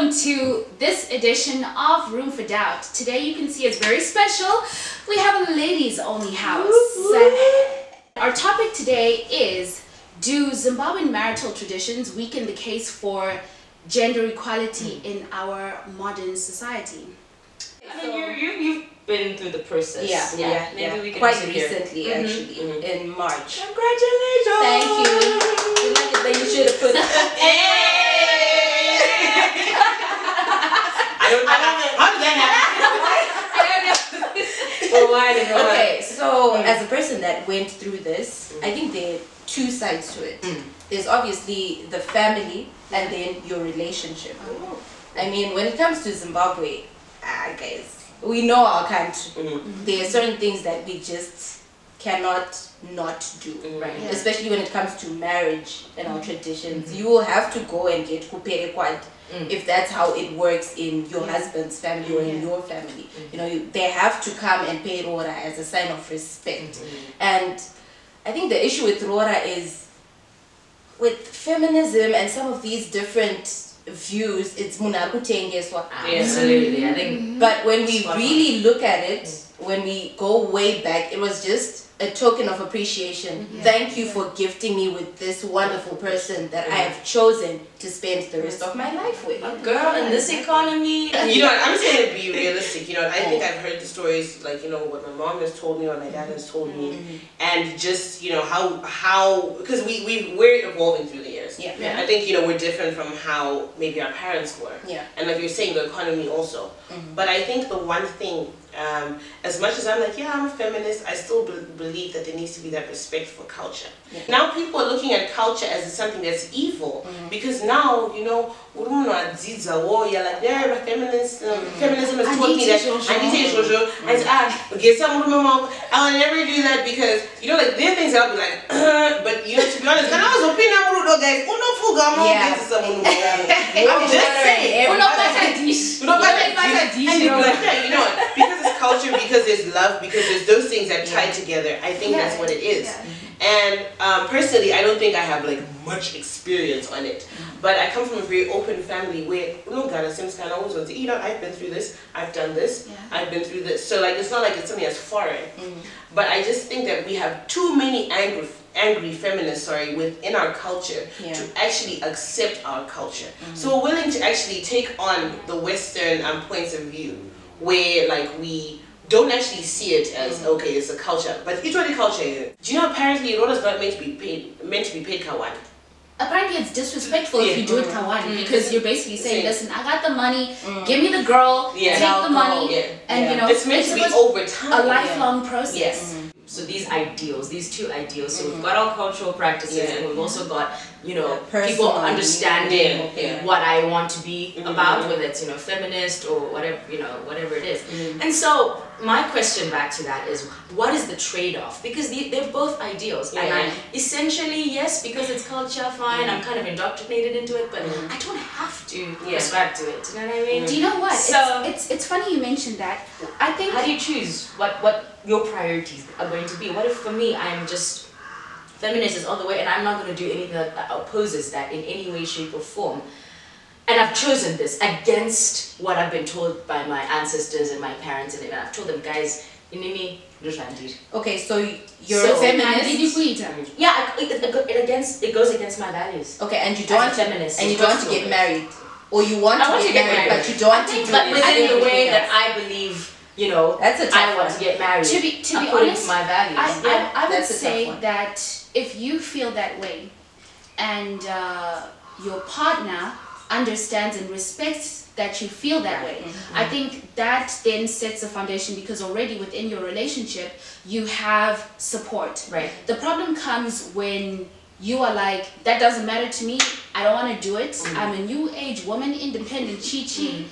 welcome to this edition of Room for Doubt. Today you can see it's very special. We have a ladies only house. Our topic today is, do Zimbabwean marital traditions weaken the case for gender equality in our modern society? I mean, you've been through the process. Yeah. Maybe we can quite recently, actually, in March. Congratulations! Thank you. You should have put. How did that happen? Okay, so as a person that went through this, I think there are two sides to it. There's obviously the family and then your relationship. I mean, when it comes to Zimbabwe, guys, we know our country. There are certain things that we just cannot not do, especially when it comes to marriage and our traditions. You will have to go and get kuperekwad if that's how it works in your husband's family or in your family. You know, they have to come and pay rora as a sign of respect. And I think the issue with rora is with feminism and some of these different views, it's munakutengeswa. Absolutely, I think. But when we really look at it, when we go way back, it was just a token of appreciation. Thank you for gifting me with this wonderful person that I have chosen to spend the rest of my life with. Girl, in this economy. You know what, I'm just going to be realistic. You know, I think I've heard the stories, like, you know, what my mom has told me or my dad has told me. And just, you know, how because we're evolving through the years. I think, you know, we're different from how maybe our parents were. And like you're saying, the economy also. But I think the one thing, as much as I'm like, yeah, I'm a feminist, I still believe that there needs to be that respect for culture. Now people are looking at culture as something that's evil, because now, you know, you're like, yeah, feminism has taught me that I will never do that, because, you know, like, there are things I'll be like, but, you know, to be honest, and I was hoping guys, I'm just saying, you know, because it's culture, because there's love, because there's those things that tie together. I think that's what it is. And personally, I don't think I have like much experience on it, but I come from a very open family where, you know, I've been through this, I've done this, I've been through this. So like, it's not like it's something that's foreign. But I just think that we have too many angry feminists, within our culture to actually accept our culture. So we're willing to actually take on the Western points of view, where like we don't actually see it as okay, it's a culture, but it's really culture. Do you know apparently Roda's not meant to be paid kawan? Apparently it's disrespectful if you do it kawan, because you're basically saying, listen, I got the money, give me the girl, take the money, and you know, it's meant to be over time, a lifelong process. So these ideals, these two ideals, so we've got our cultural practices and we've also got, you know, people understanding what I want to be about, whether it's, you know, feminist or whatever, you know, whatever it is. And so my question back to that is, what is the trade-off? Because they're both ideals. And I essentially, yes, because it's culture, fine, I'm kind of indoctrinated into it, but I don't have to prescribe to it. You know what I mean? Do you know what? So it's funny you mentioned that. I think, how do you choose what your priorities are going to be? What if for me I'm just feminist is all the way and I'm not going to do anything that opposes that in any way, shape or form, and I've chosen this against what I've been told by my ancestors and my parents, and I've told them, guys, okay, so you're a feminist. Yeah, it goes against my values. Okay, and you don't want feminist, and you don't want to get married, or you want to get married, but you don't want to do it. But within the way that I believe, you know, that's a tough I want to get married. To be honest, my values. I would say that if you feel that way, and your partner understands and respects that you feel that way, I think that then sets a foundation, because already within your relationship you have support. The problem comes when you are like, that doesn't matter to me, I don't want to do it, I'm a new age woman, independent, chi-chi,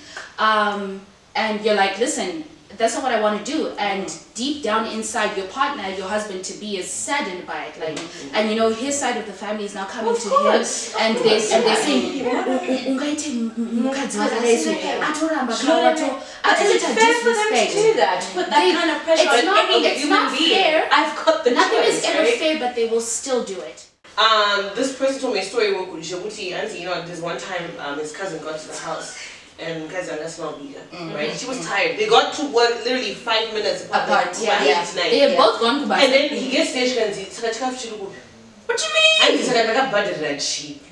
and you're like, listen, that's not what I want to do, and deep down inside your partner, your husband to be, is saddened by it, like, and you know, his side of the family is now coming to him, and they're saying, but is it fair for them to do that? Put that kind of pressure on any human being. Fair. I've got the nothing choice, is ever fair, but they will still do it. This person told me a story where, you know, there's one time his cousin got to the house and Kazanga small bigger, right? She was tired. They got to work literally 5 minutes apart. They have both gone to bed. And then he gets stage and he's like, what do you mean? And he's like, I got red sheep.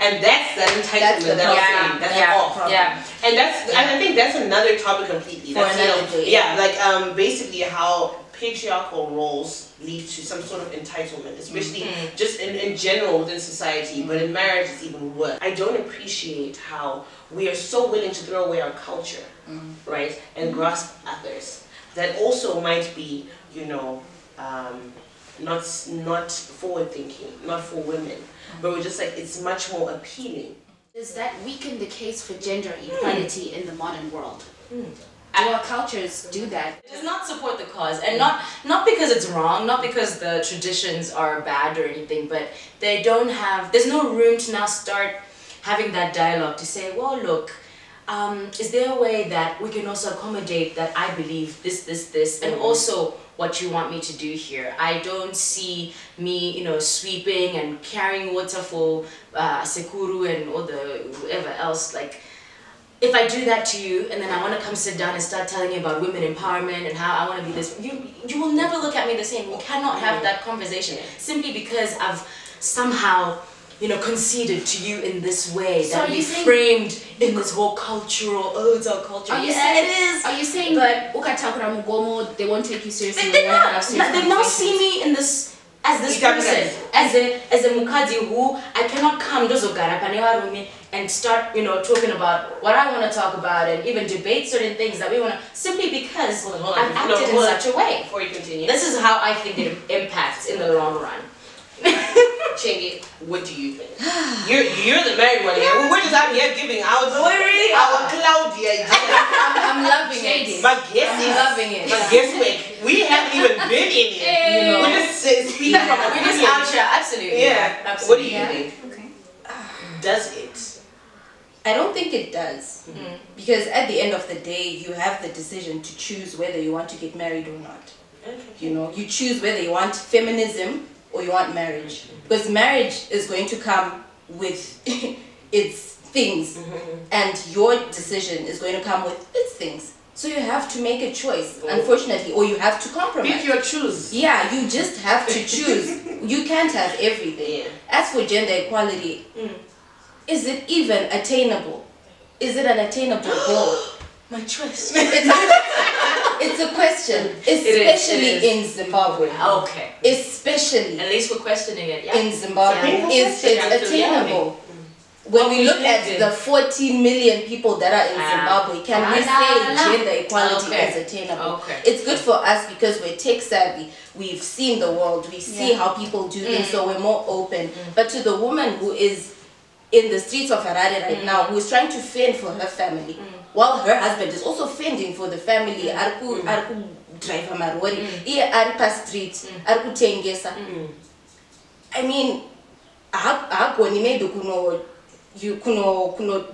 And that's the entitlement that I'm saying. That's all. And I think that's another topic completely. That's, like basically how patriarchal roles lead to some sort of entitlement, especially just in general within society, but in marriage it's even worse. I don't appreciate how we are so willing to throw away our culture, right, and grasp others that also might be, you know, not forward thinking, not for women, but we're just like, it's much more appealing. Does that weaken the case for gender equality in the modern world? Do our cultures do that? It does not support the cause, and not because it's wrong, not because the traditions are bad or anything, but they don't have, there's no room to now start having that dialogue to say, well, look, is there a way that we can also accommodate that I believe this, and also what you want me to do here? I don't see me, you know, sweeping and carrying water for Sekuru and all the whoever else, like, if I do that to you and then I want to come sit down and start telling you about women empowerment and how I want to be this, you will never look at me the same. We cannot have that conversation simply because I've somehow, you know, conceded to you in this way, so that we framed in this whole cultural, it's our culture. It is. Are you saying that they won't take you seriously? They now see me in this as this person, as a mukadzi who I cannot come and start, you know, talking about what I want to talk about and even debate certain things that we want to, simply because I've acted in such a way. Before you continue, this is how I think it impacts in the long run. Chingy, what do you think? You're the married one here. We're just out here giving out our cloudy idea. I'm loving it. My guess week. We haven't even been in it. You know. We're just speaking from a we're just out here. Absolutely. Yeah. Absolutely. What do you think? Okay. Does it? I don't think it does. Because at the end of the day, you have the decision to choose whether you want to get married or not. You know, you choose whether you want feminism or you want marriage. Because marriage is going to come with its things, and your decision is going to come with its things. So you have to make a choice, unfortunately, or you have to compromise. Pick your choose. Yeah, you just have to choose. You can't have everything. As for gender equality, is it even attainable? Is it an attainable goal? My choice. It's a question, especially in Zimbabwe. Okay. Especially. At least we're questioning it. Yeah. In Zimbabwe, is it attainable? When we look at the 40 million people that are in Zimbabwe, can we say gender equality is attainable? It's good for us because we're tech savvy. We've seen the world. We see how people do things, so we're more open. But to the woman who is in the streets of Harare right now, who is trying to fend for her family, while her husband is also fending for the family, ariku driver marori, iye ari pa street, ariku tengesa. I mean, agoni maybe kuno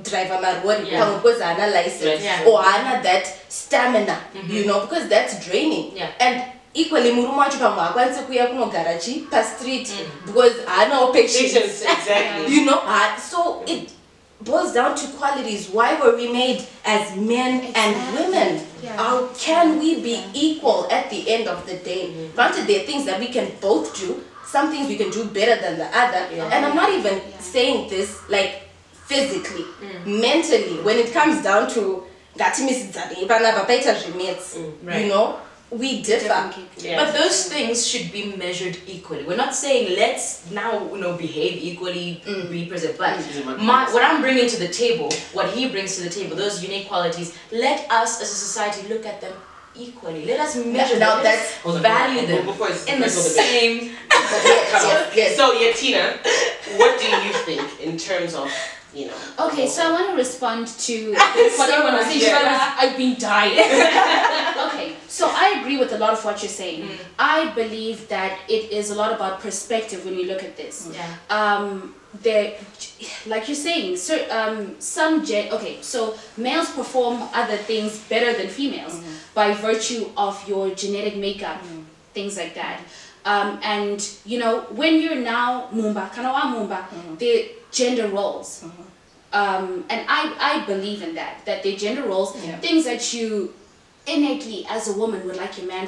driver marori because ana license or ana that stamina, you know, because that's draining. And equally murumu wacho pamwe akwanise kuya kunogara pa street because ana patience. Exactly. You know, so it boils down to qualities. Why were we made as men and women? How can we be equal at the end of the day? Granted, there are things that we can both do, some things we can do better than the other, and I'm not even saying this like physically, mentally. When it comes down to you know, we differ. But those things should be measured equally. We're not saying let's now, you know, behave equally, represent. But what I'm bringing to the table, what he brings to the table, those unique qualities, let us as a society look at them equally. Let us measure them. Let's value them in the same. So, Yatina, what do you think in terms of, you know? Okay, so I want to respond to what you want to say. I've been dying. Okay, so I agree with a lot of what you're saying. I believe that it is a lot about perspective when we look at this. There, like you're saying, so males perform other things better than females by virtue of your genetic makeup, things like that. And you know, when you're now the gender roles and I believe in that they're gender roles, things that you innately as a woman would like your man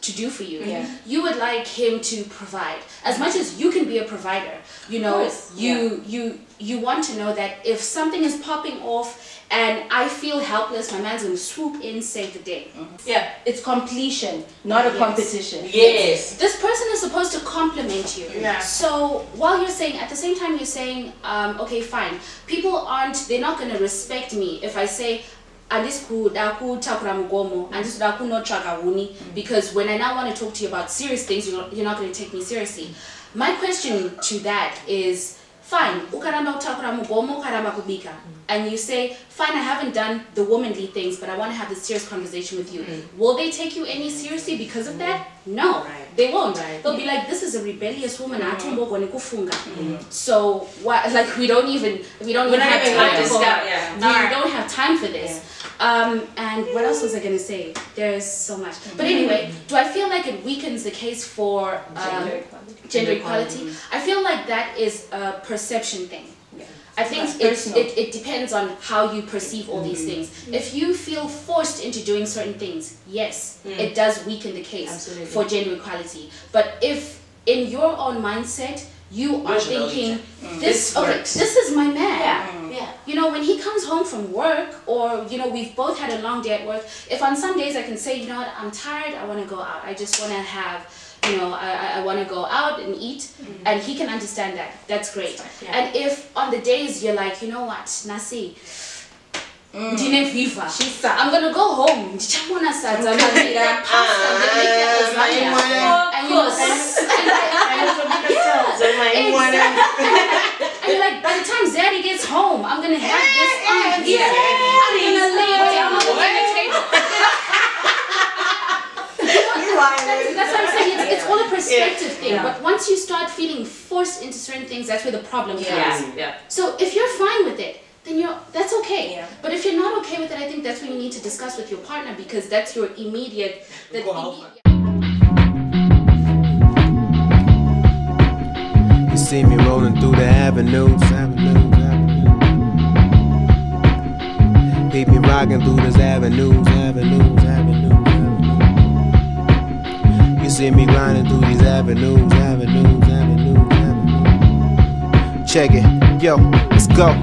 to do for you. You would like him to provide as much as you can be a provider. You know, you want to know that if something is popping off and I feel helpless, my man's gonna swoop in, save the day. Yeah, it's completion, not a competition. Yes. This person is supposed to compliment you. So while you're saying, at the same time you're saying, okay, fine, they're not gonna respect me if I say, because when I now want to talk to you about serious things, you're not going to take me seriously. My question to that is, fine, and you say, fine, I haven't done the womanly things, but I want to have this serious conversation with you. Will they take you any seriously because of that? No, they won't. They'll be like, this is a rebellious woman. So what? Like we don't have time for this. And what else was I gonna say? There's so much. But anyway, do I feel like it weakens the case for gender equality? I feel like that is a perception thing. I think it depends on how you perceive all these things. If you feel forced into doing certain things, yes, it does weaken the case for gender equality. But if in your own mindset you are thinking, this is my man. You know, when he comes home from work, or you know, we've both had a long day at work, if on some days I can say, you know what, I'm tired, I want to go out, I just want to have, you know, I want to go out and eat, and he can understand that, that's great. And if on the days you're like, you know what, Nasi, I'm gonna go home, and you know, and you're like, by the time Zaddy gets home, I'm gonna have this on here. I'm gonna lay down on the table. That's what I'm saying. It's all a perspective thing. But once you start feeling forced into certain things, that's where the problem comes. So if you're fine with it, then that's okay. But if you're not okay with it, I think that's when you need to discuss with your partner, because that's your immediate. You see me rolling through the avenues. Keep me rocking through these avenues. You see me grinding through these avenues. Check it, yo, let's go.